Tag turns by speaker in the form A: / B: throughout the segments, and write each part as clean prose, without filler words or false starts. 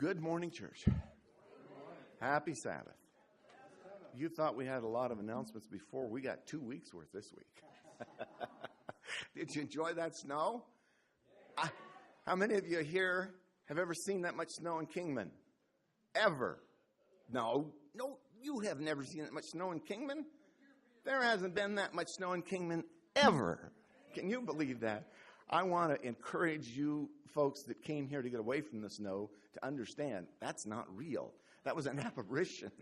A: Good morning, church. Happy Sabbath. You thought we had a lot of announcements before. We got 2 weeks worth this week. Did you enjoy that snow? How many of you here have ever seen that much snow in Kingman? Ever? No, you have never seen that much snow in Kingman? There hasn't been that much snow in Kingman ever. Can you believe that? I want to encourage you folks that came here to get away from the snow to understand that's not real. That was an apparition.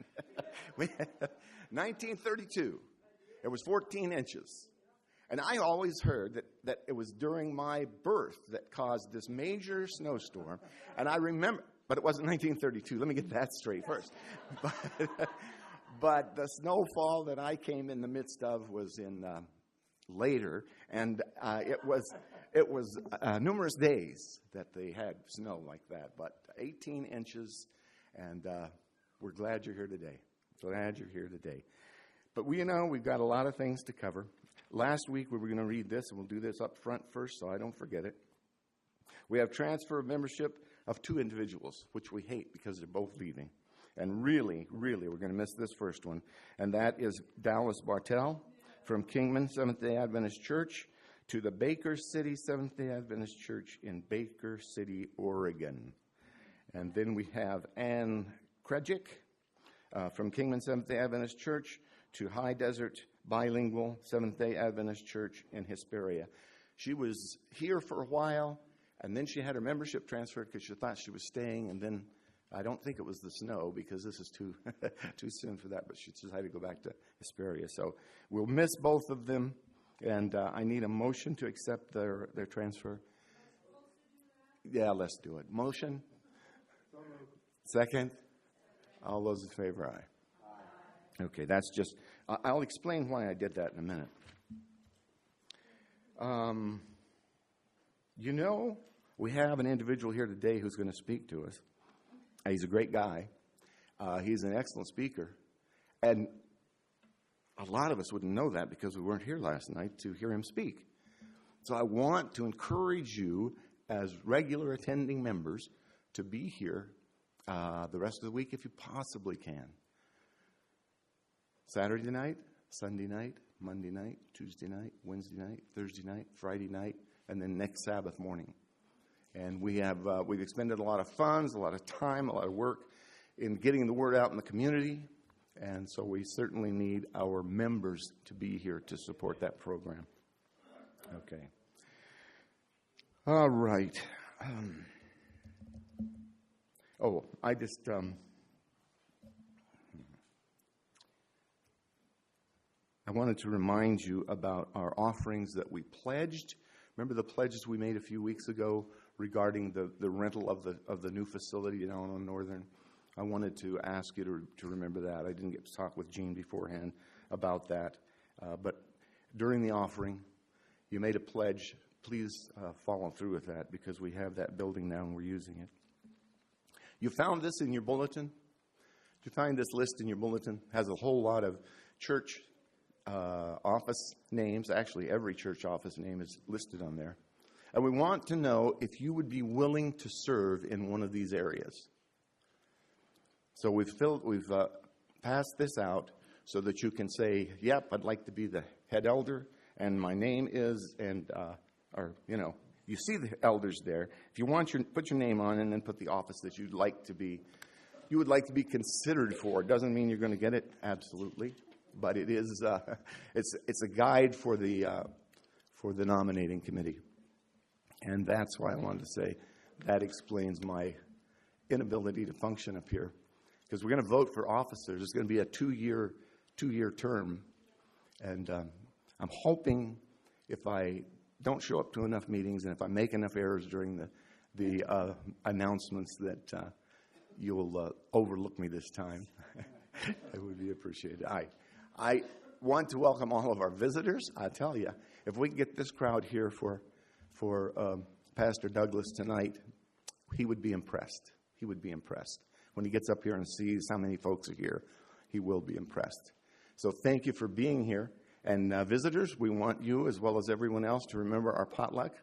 A: 1932, it was 14 inches. And I always heard that it was during my birth that caused this major snowstorm. And I remember, but it wasn't 1932. Let me get that straight first. But the snowfall that I came in the midst of was in later, and it was numerous days that they had snow like that, but 18 inches, and we're glad you're here today. Glad you're here today. But we've got a lot of things to cover. Last week we were going to read this, and we'll do this up front first so I don't forget it. We have transfer of membership of 2 individuals, which we hate because they're both leaving. And really, we're going to miss this first one, and that is Dallas Bartell from Kingman Seventh-day Adventist Church to the Baker City Seventh-day Adventist Church in Baker City, Oregon. And then we have Ann Krejcik from Kingman Seventh-day Adventist Church to High Desert Bilingual Seventh-day Adventist Church in Hesperia. She was here for a while, and then she had her membership transferred because she thought she was staying, and then I don't think it was the snow because this is too soon for that, but she decided to go back to Hesperia. So we'll miss both of them, and I need a motion to accept their transfer. Yeah, let's do it. Motion? Second? All those in favor, aye. Okay, that's just, I'll explain why I did that in a minute. We have an individual here today who's going to speak to us. He's a great guy. He's an excellent speaker. And a lot of us wouldn't know that because we weren't here last night to hear him speak. So I want to encourage you as regular attending members to be here the rest of the week if you possibly can. Saturday night, Sunday night, Monday night, Tuesday night, Wednesday night, Thursday night, Friday night, and then next Sabbath morning. And we've expended a lot of funds, a lot of time, a lot of work in getting the word out in the community. And so we certainly need our members to be here to support that program. Okay. All right. I wanted to remind you about our offerings that we pledged. Remember the pledges we made a few weeks ago regarding the rental of the new facility down on Northern? I wanted to ask you to remember that. I didn't get to talk with Gene beforehand about that. But during the offering, you made a pledge. Please follow through with that because we have that building now and we're using it. You found this in your bulletin? You find this list in your bulletin? It has a whole lot of church office names. Actually, every church office name is listed on there. And we want to know if you would be willing to serve in one of these areas. So we've passed this out so that you can say, yep, I'd like to be the head elder, and my name is, you see the elders there. If you want put your name on and then put the office that you would like to be considered for. It doesn't mean you're going to get it, absolutely. But it is, it's a guide for the nominating committee. And that's why I wanted to say that explains my inability to function up here. Because we're going to vote for officers. It's going to be a two-year term. And I'm hoping if I don't show up to enough meetings and if I make enough errors during the announcements that you'll overlook me this time. It would be appreciated. I want to welcome all of our visitors. I tell you, if we can get this crowd here for Pastor Douglas tonight, he would be impressed. He would be impressed. When he gets up here and sees how many folks are here, he will be impressed. So thank you for being here. And visitors, we want you, as well as everyone else, to remember our potluck.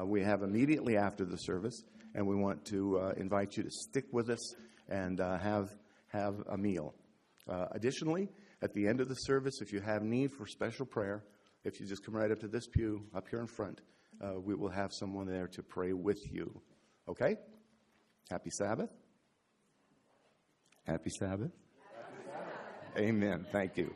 A: We have immediately after the service. and we want to invite you to stick with us and have a meal. Additionally, at the end of the service, if you have need for special prayer, if you just come right up to this pew up here in front, we will have someone there to pray with you. Okay? Happy Sabbath. Happy Sabbath. Happy Sabbath. Amen. Thank you.